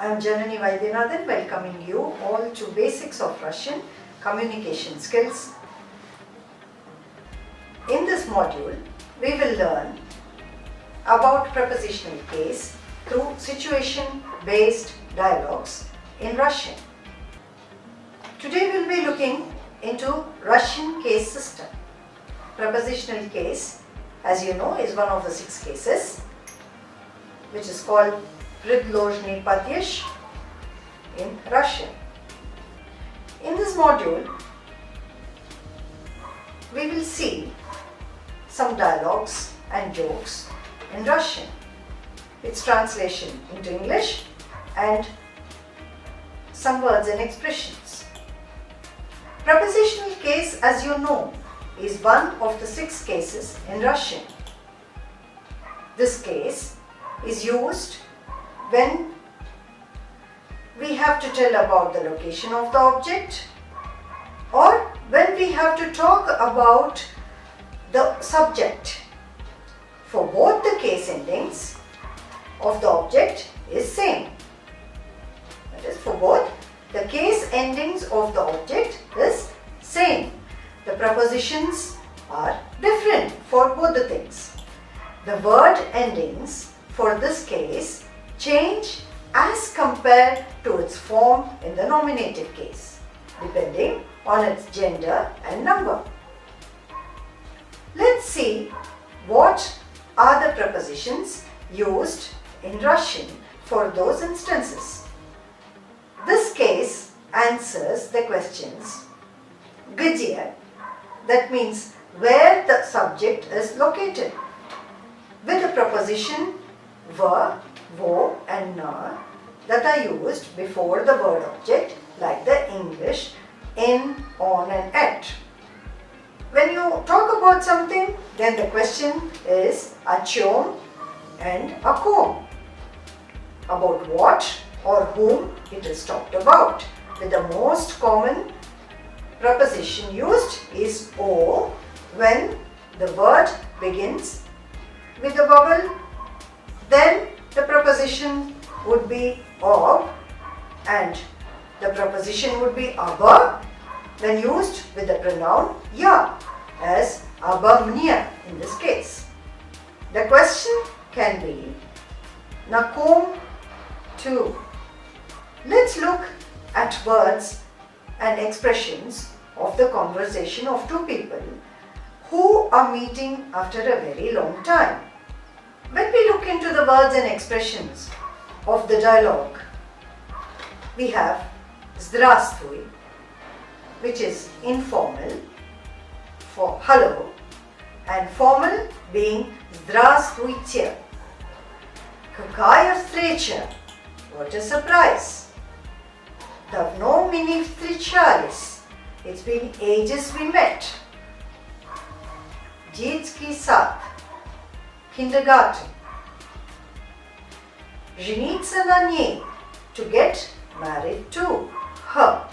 I am Janani welcoming you all to Basics of Russian Communication Skills. In this module, we will learn about prepositional case through situation-based dialogues in Russian. Today we will be looking into Russian case system. Prepositional case, as you know, is one of the 6 cases, which is called предложный падеж in Russian. In this module, we will see some dialogues and jokes in Russian, its translation into English and some words and expressions. Prepositional case, as you know, is one of the 6 cases in Russian. This case is used when we have to tell about the location of the object or when we have to talk about the subject. For both the case endings of the object is same. That is, for both the case endings of the object is same. The prepositions are different for both the things. The word endings for this case change as compared to its form in the nominative case, depending on its gender and number. Let's see what are the prepositions used in Russian for those instances. This case answers the questions где, that means where the subject is located, with the preposition v, vo and na that are used before the word object, like the English in, on and at. When you talk about something, then the question is о чем and о ком, about what or whom it is talked about. With the most common preposition used is o when the word begins with a vowel. Then the preposition would be ob and the preposition would be aba when used with the pronoun ya, as aba мне in this case. The question can be na kom to. Let's look at words and expressions of the conversation of 2 people who are meeting after a very long time. When we look into the words and expressions of the dialogue, we have здравствуй, which is informal for hello, and formal being здравствуйте. Какая встреча? What a surprise! Давно мы не встречались. It's been ages we met. Детский сад. Kindergarten. Жениться на ней. To get married to her.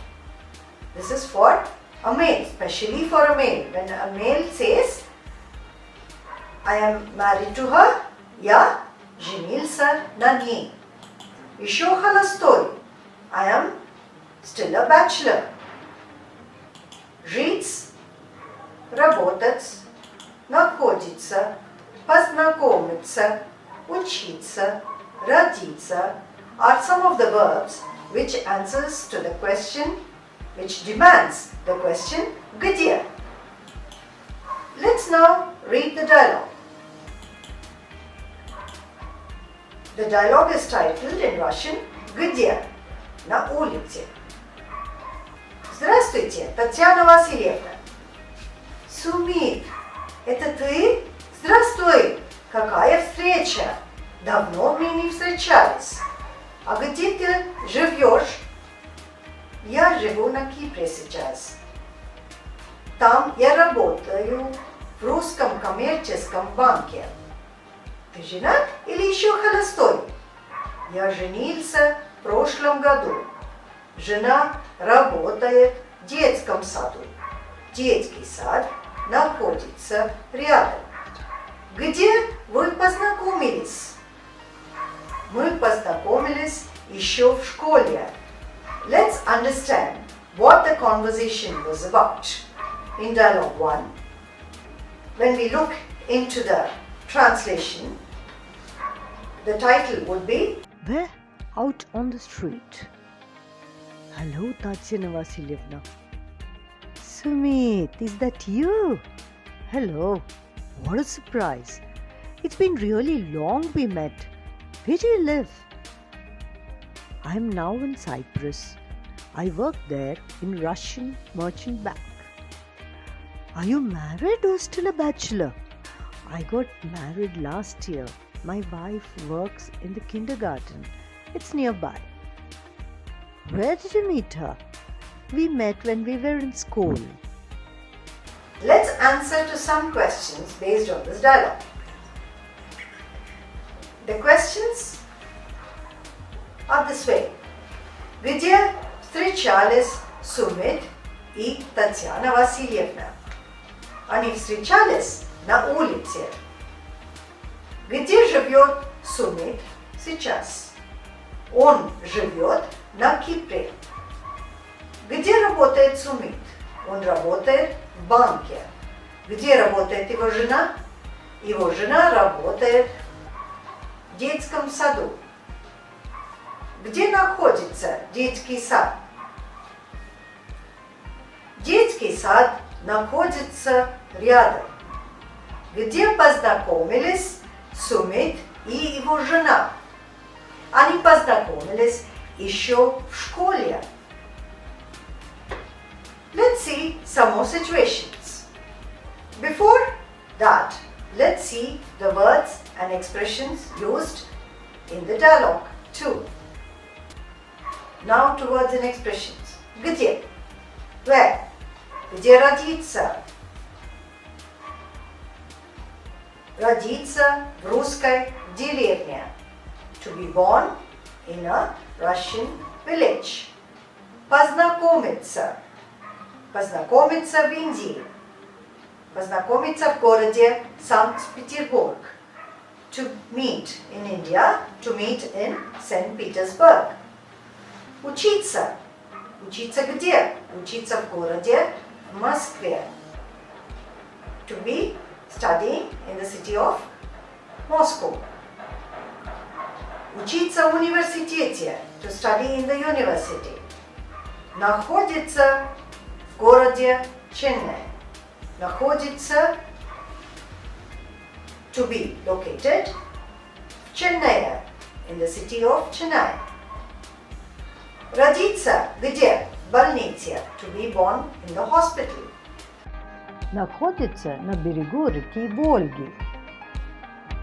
This is for a male, especially for a male. When a male says, I am married to her, я женился на ней. Еще холостой. I am still a bachelor. Жить, работать, находиться, познакомиться, учиться, родиться are some of the verbs which answers to the question, which demands the question где. Let's now read the dialogue. The dialogue is titled in Russian где, на улице. Здравствуйте, Татьяна Васильевна. Сумит, это ты? Здравствуй, какая встреча? Давно мы не встречались. А где ты живешь? Я живу на Кипре сейчас. Там я работаю в русском коммерческом банке. Ты женат или еще холостой? Я женился в прошлом году. Жена работает в детском саду. Детский сад находится рядом. Где вы познакомились? Мы познакомились еще в школе. Let's understand what the conversation was about. In dialogue 1, when we look into the translation, the title would be We're out on the street. Hello, Tatyana Vasilievna. Sumit, is that you? Hello. What a surprise. It's been really long we met. Where do you live? I'm now in Cyprus. I work there in Russian Merchant Bank. Are you married or still a bachelor? I got married last year. My wife works in the kindergarten. It's nearby. Where did you meet her? We met when we were in school. Let's answer to some questions based on this dialogue. The questions are this way. Где встречались Сумит и Татьяна Васильевна? Они встречались на улице. Где живет Сумит сейчас? Он живет на Кипре. Где работает Сумит? Он работает в банке. Где работает его жена? Его жена работает в детском саду. Где находится детский сад? Детский сад находится рядом. Где познакомились Сумит и его жена? Они познакомились еще в школе. Let's see some more situations. Before that, let's see the words and expressions used in the dialogue too. Now to words and expressions. Где? Where? Где родиться? Родиться в русской деревне. To be born in a Russian village. Познакомиться. Познакомиться в Индии. Познакомиться в городе Санкт-Петербург. To meet in India, to meet in St. Petersburg. Учиться. Учиться где? Учиться в городе в Москве. To be studying in the city of Moscow. Учиться в университете. To study in the university. Находится в городе Chennai. Находится to be located в Chennai, in the city of Chennai. Родиться где? В больнице. To be born in the hospital. Находится на берегу реки Волги.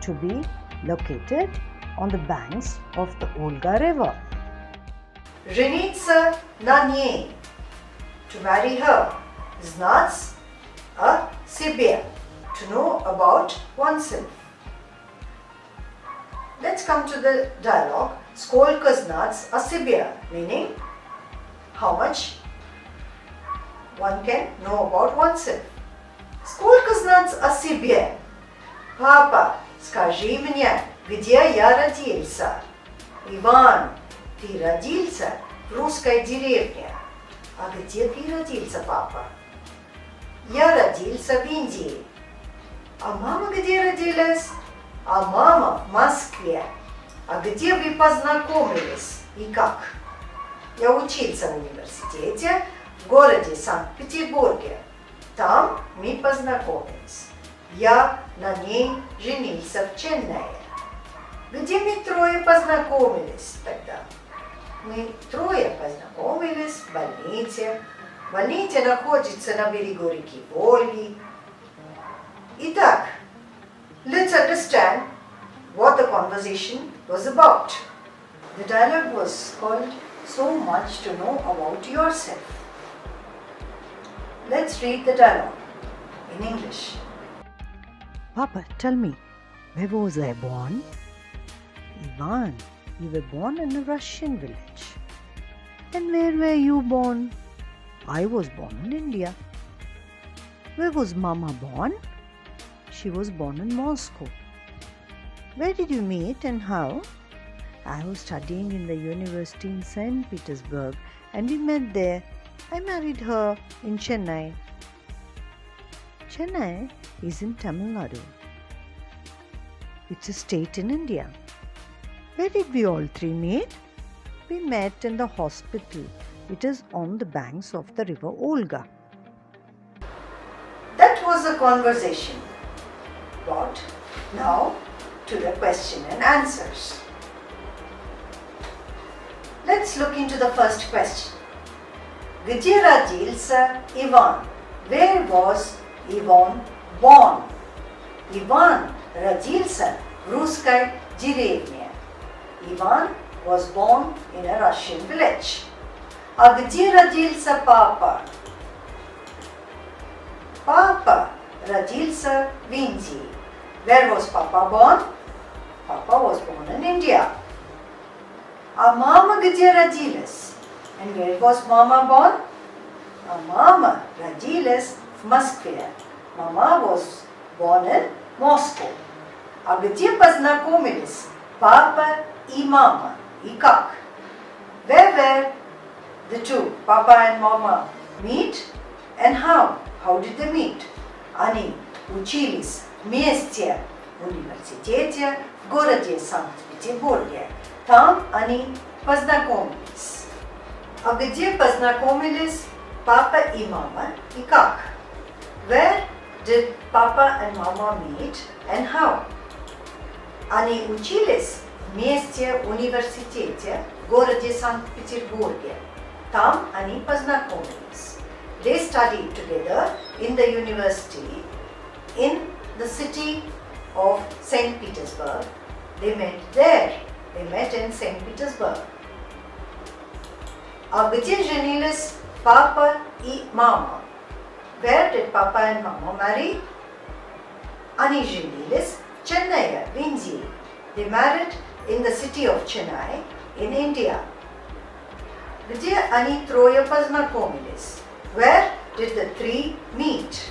To be located on the banks of the Volga River. Жениться на ней. To marry her. Знать о себе. To know about oneself. Let's come to the dialogue. Сколько знать о себе? Meaning, how much one can know about oneself. Сколько знать о себе? Папа, скажи мне, где я родился? Иван, ты родился в русской деревне. А где ты родился, папа? Я родился в Индии. А мама где родилась? А мама в Москве. А где вы познакомились и как? Я учился в университете в городе Санкт-Петербурге. Там мы познакомились. Я на ней женился в Ченнае. Где мы трое познакомились тогда? Мы трое познакомились в больнице. Больница находится на берегу реки Волги. Итак, let's understand what the conversation was about. The dialogue was called So Much to Know About Yourself. Let's read the dialogue in English. Papa, tell me, where was I born? Ivan, you were born in a Russian village. And where were you born? I was born in India. Where was Mama born? She was born in Moscow. Where did you meet and how? I was studying in the university in St. Petersburg and we met there. I married her in Chennai. Chennai is in Tamil Nadu. It's a state in India. Where did we all three meet? We met in the hospital. It is on the banks of the river Olga. That was a conversation. But now to the question and answers. Let's look into the first question. Где родился Иван? Where was Ivan born? Иван родился в русской деревне. Ivan was born in a Russian village. А где родился папа? Папа родился в Индии. Where was Papa born? Papa was born in India. А мама где родилась? And where was Mama born? А мама родилась в Москве. Mama was born in Moscow. А где познакомились папа и мама? И как? Where were the two, Papa and Mama, meet and how? How did they meet? Они учились вместе в университете в городе Санкт-Петербурге. Там они познакомились. А где познакомились папа и мама и как? Where did Papa and Mama meet and how? Они учились вместе в университете в городе Санкт-Петербурге. Там они познакомились. They studied together in the university in the city of St. Petersburg. They met there. They met in St. Petersburg. А где женились папа и мама? Where did Papa and Mama marry? Они женились в Chennai, в Индии. They married in the city of Chennai in India. Где они трое познакомились? Where did the three meet?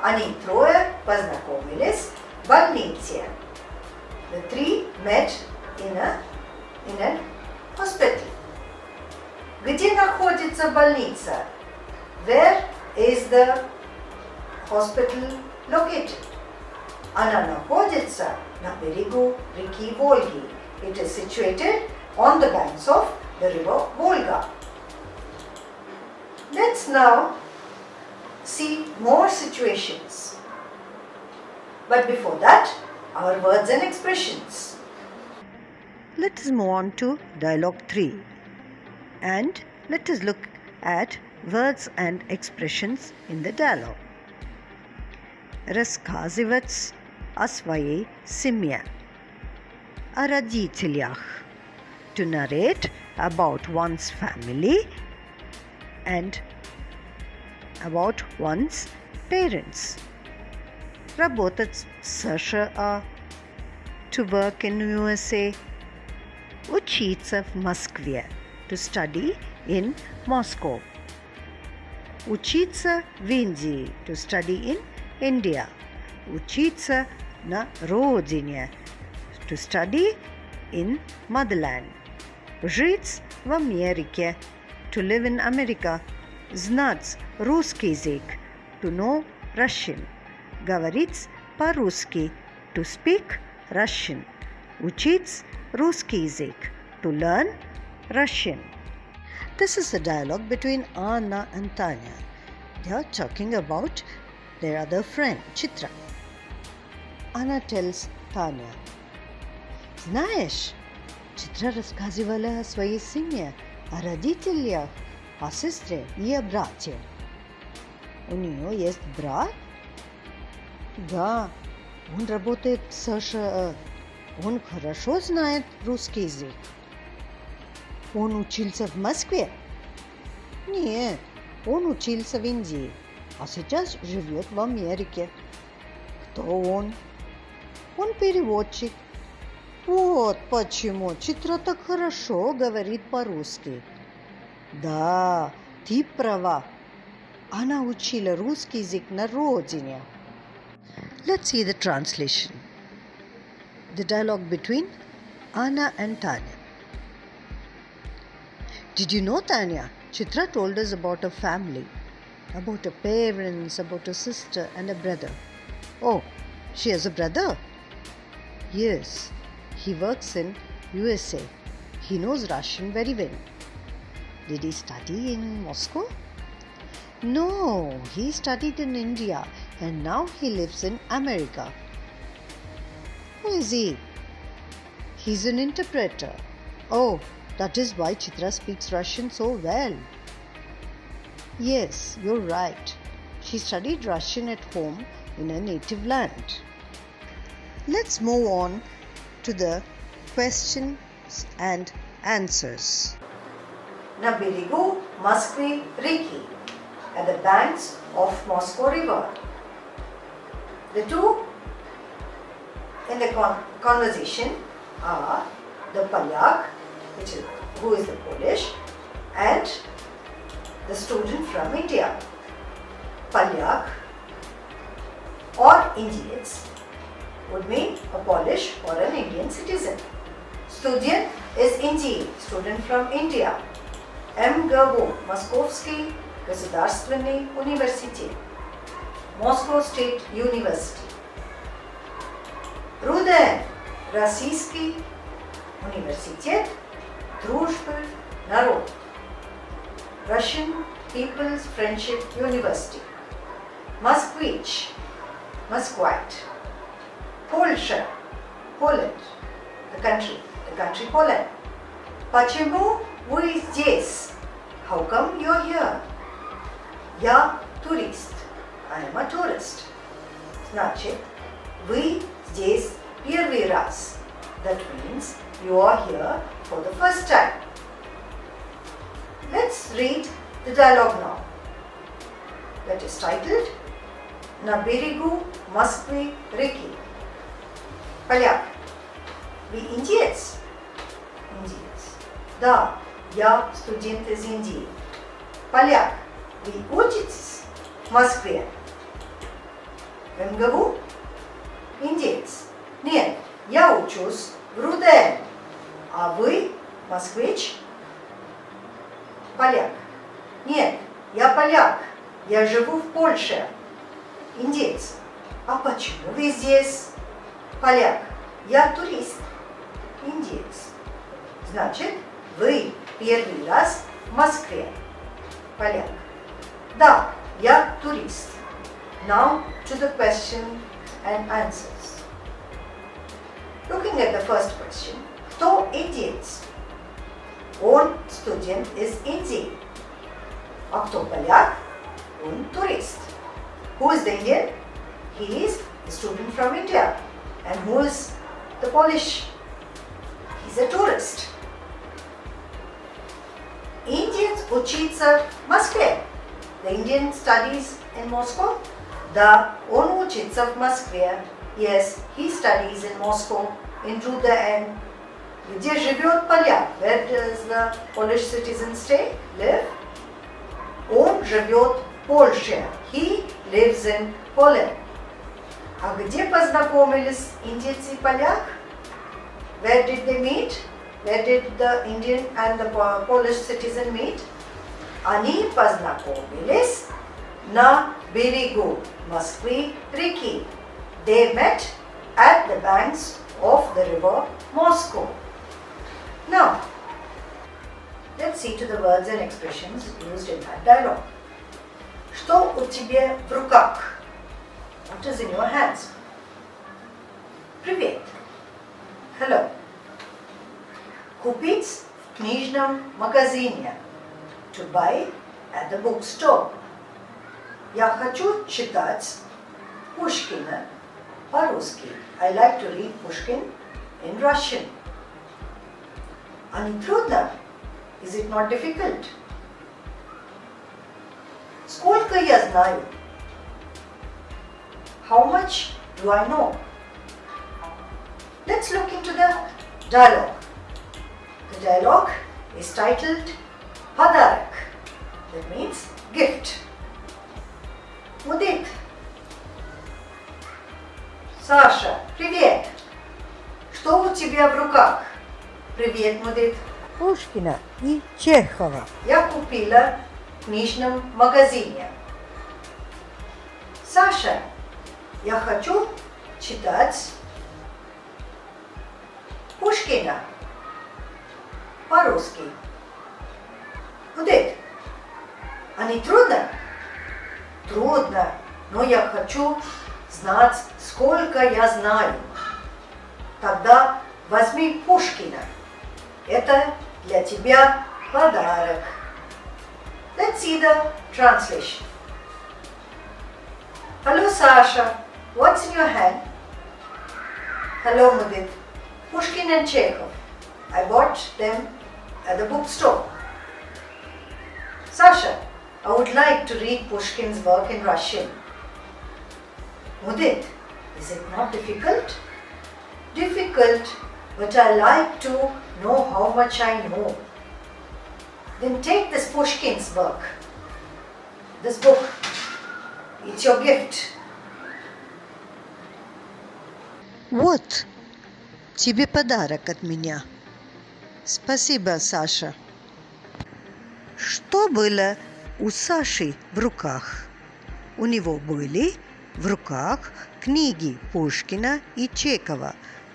Они трое познакомились в больнице. The three met in a hospital. Где находится больница? Where is the hospital located? Она находится на берегу реки Волги. It is situated on the banks of the river Volga. Let's now see more situations. But before that, our words and expressions. Let us move on to dialogue 3 and let us look at words and expressions in the dialogue. Рассказывать о своей семье. О родителях. To narrate about one's family and about one's parents. Работать в США. To work in USA. Учиться в Москве. To study in Moscow. Учиться в Индии. To study in India. Учиться на родине. To study in motherland. Жить в Америке. To live in America. Знать русский язык. To know Russian. Говорить по-русски. To speak Russian. Учить русский язык. To learn Russian. This is a dialogue between Anna and Tanya. They are talking about their other friend, Chitra. Anna tells Tanya, знаешь, Chitra рассказывала о своей семье, о родителях, о сестре и о брате. У нее есть брат? Да, он работает в США. Он хорошо знает русский язык. Он учился в Москве? Нет, он учился в Индии, а сейчас живет в Америке. Кто он? Он переводчик. Вот почему Читра так хорошо говорит по-русски. Да, ты права. Она учила русский язык на родине. Let's see the translation. The dialogue between Anna and Tanya. Did you know, Tanya? Chitra told us about a family, about her parents, about her sister and a brother. Oh, she has a brother? Yes, he works in USA. He knows Russian very well. Did he study in Moscow? No, he studied in India and now he lives in America. Who is he? He's an interpreter. Oh, that is why Chitra speaks Russian so well. Yes, you're right. She studied Russian at home in her native land. Let's move on to the questions and answers. Na берегу Москвы реки, at the banks of Moscow River. The two in the conversation are the Polyak, who is the Polish, and the student from India. Polyak or Indians would mean a Polish or an Indian citizen. Student is Indy, student from India. МГУ, Московский государственный университет, Moscow State University. РУДН, Российский университет дружбы народов, Russian People's Friendship University. Москвич, Musquite. Polsha, Poland, the country Poland. Почему вы здесь? How come you're here? Я турист. I am a tourist. Значит, вы здесь первый раз. That means you are here for the first time. Let's read the dialogue now. That is titled На берегу Москвы реки. Поляк. Вы индиец? Индиец. Да, я студент из Индии. Поляк. Вы учитесь в Москве? В МГУ? Индиец. Нет, я учусь в РУДН. А вы москвич? Поляк. Нет, я поляк. Я живу в Польше. Индиец. А почему вы здесь? Поляк. Я турист. Индиец. Значит, вы первый раз в Москве. Поляк. Да, я турист. Now to the question and answers. Looking at the first question, кто индиец? Он студент из Индии. А кто поляк? Он турист. Who is the Indian? He is the student from India. And who is the Polish? He's a tourist. Indians учится в Москве. The Indian studies in Moscow. Да, он учится в Москве. Yes, he studies in Moscow, in РУДН. Где живет поляк? Where does the Polish citizen live? Он живет в Польше. He lives in Poland. А где познакомились индийцы и поляк? Where did they meet? Where did the Indian and the Polish citizen meet? Они познакомились на берегу Москвы реки. They met at the banks of the river Moscow. Now, let's see to the words and expressions used in that dialogue. Что у тебя в руках? What is in your hands? Привет. Hello. Купить в книжном магазине. To buy at the bookstore. Я хочу читать Pushkina по-русски. I like to read Pushkin in Russian. А не трудно? Is it not difficult? Сколько я знаю? How much do I know? Let's look into the dialogue. The dialogue is titled Подарок. That means gift. Mudit. Саша, привет. Что у тебя в руках? Привет, Мудит. Пушкина и Чехова. Я купила в книжном магазине. Саша, я хочу читать Пушкина по-русски. Удит, а не трудно? Трудно, но я хочу знать, сколько я знаю. Тогда возьми Пушкина. Это для тебя подарок. Let's see the translation. Hello Sasha, what's in your hand? Hello Mudit. Pushkin and Chekhov. I bought them at the bookstore. Sasha, I would like to read Pushkin's work in Russian. Mudit, is it not difficult? Difficult, but I like to know how much I know. Then take this Pushkin's work, this book. It's your gift. Вот тебе подарок от меня. Спасибо, Саша. Что было у Саши в руках? У него были в руках книги Пушкина и Чехова.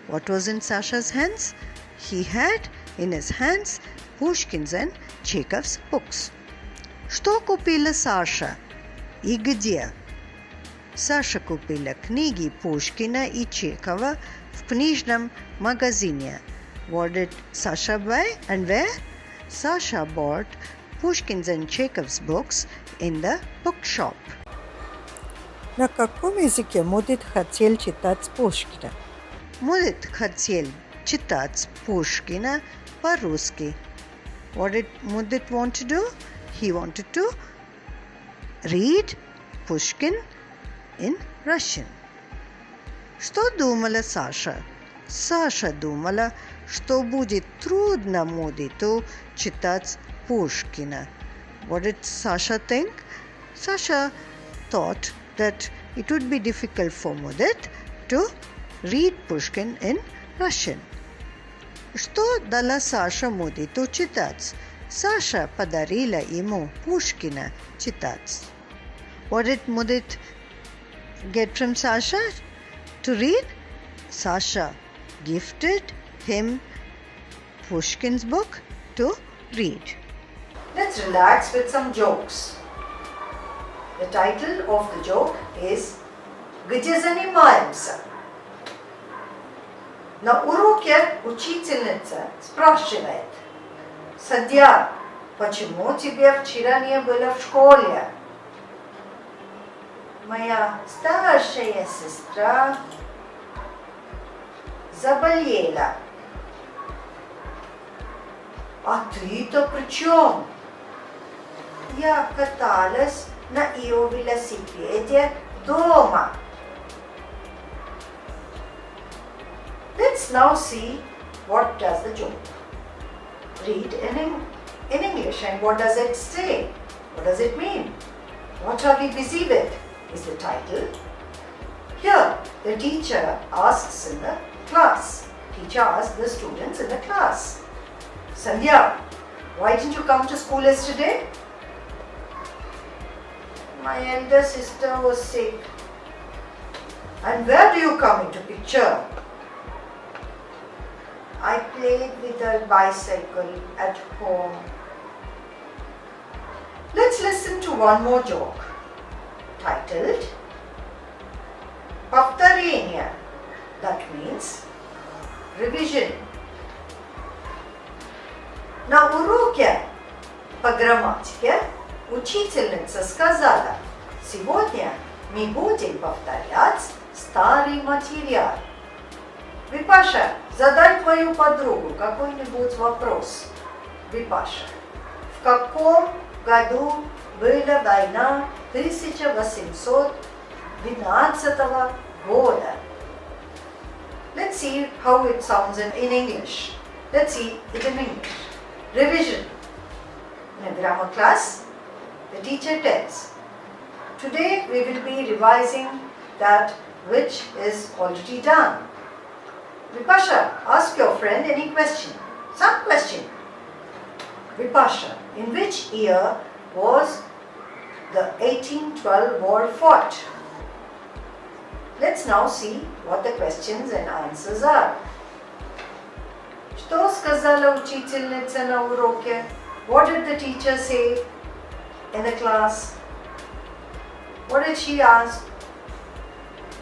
What was in Sasha's hands? He had in his hands Pushkin's and Chekhov's books. Что купила Саша и где? Саша купила книги Пушкина и Чехова в книжном магазине. What did Sasha buy and where? Sasha bought Pushkin's and Chekhov's books in the bookshop. На каком языке Мудит хотел читать Пушкина? Мудит хотел читать Пушкина по-русски. What did Mudit want to do? He wanted to read Pushkin in Russian. Что думала Саша? Саша думала, что будет трудно Мудиту читать Пушкина. What did Sasha think? Sasha thought that it would be difficult for Mudit to read Pushkin in Russian. Что дала Саша Мудиту читать? Саша подарила ему Пушкина читать. What did Mudit get from Sasha to read? Sasha gifted him Pushkin's book to read. Let's relax with some jokes. The title of the joke is «Где занимаемся?». На уроке учительница спрашивает: «Садя, почему тебя вчера не было в школе?» «Моя старшая сестра заболела». «А ты-то при чем?» «Я каталась на ее велосипеде дома». Let's now see what does the joke. Read in English and what does it say? What does it mean? What are we busy with? Is the title. Here, the teacher asks in the class. Teacher asks the students in the class. Sandhya, why didn't you come to school yesterday? My elder sister was sick. And where do you come into picture? I played with a bicycle at home. Let's listen to one more joke titled Повторение. That means revision. На уроке по грамматике учительница сказала: сегодня мы будем повторять старый материал. Випаша, задай твою подругу какой-нибудь вопрос. Випаша, в каком году была война 1812 года? Let's see how it sounds in English. Let's see it in English. Revision. In a grammar class, the teacher tells, today we will be revising that which is already done. Vipasha, ask your friend any question. Some question. Vipasha, in which year was the 1812 war fought? Let's now see what the questions and answers are. Что сказала учительница на уроке? What did the teacher say in the class? What did she ask?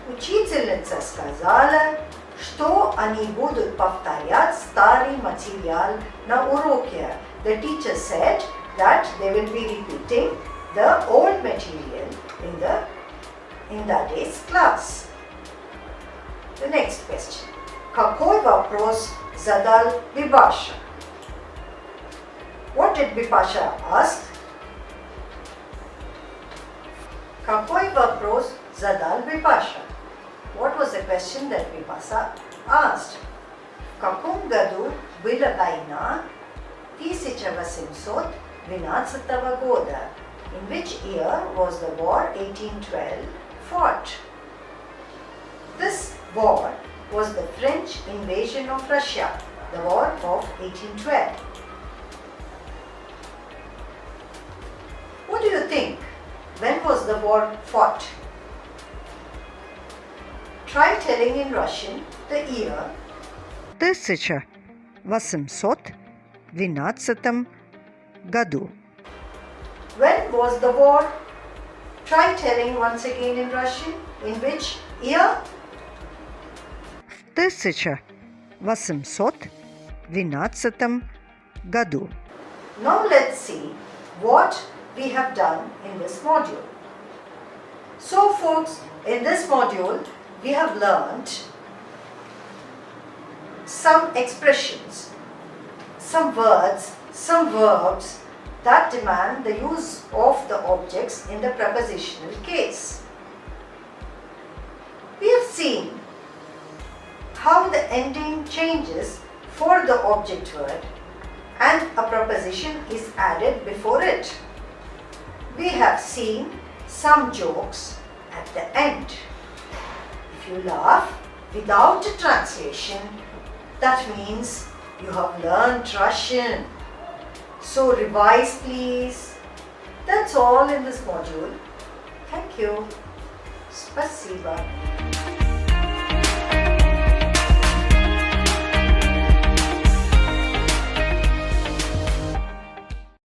Учительница сказала, что они будут повторять старый материал на уроке. The teacher said that they will be repeating the old material in that day's class. The next question. Какой вопрос задал Vipasha? What did Vipasha ask? Какой вопрос задал Vipasha? What was the question that Vipasha asked? В каком году была война 1812 года? In which year was the war 1812 fought? This war was the French invasion of Russia, the war of 1812. What do you think? When was the war fought? Try telling in Russian the year. 1812 году. When was the war? Try telling once again in Russian. In which year? В 1812 году. Now let's see what we have done in this module. So folks, in this module we have learned some expressions, some words, some verbs that demand the use of the objects in the prepositional case. We have seen how the ending changes for the object word and a preposition is added before it. We have seen some jokes at the end. If you laugh without a translation, that means you have learned Russian. So revise please. That's all in this module. Thank you. Спасибо.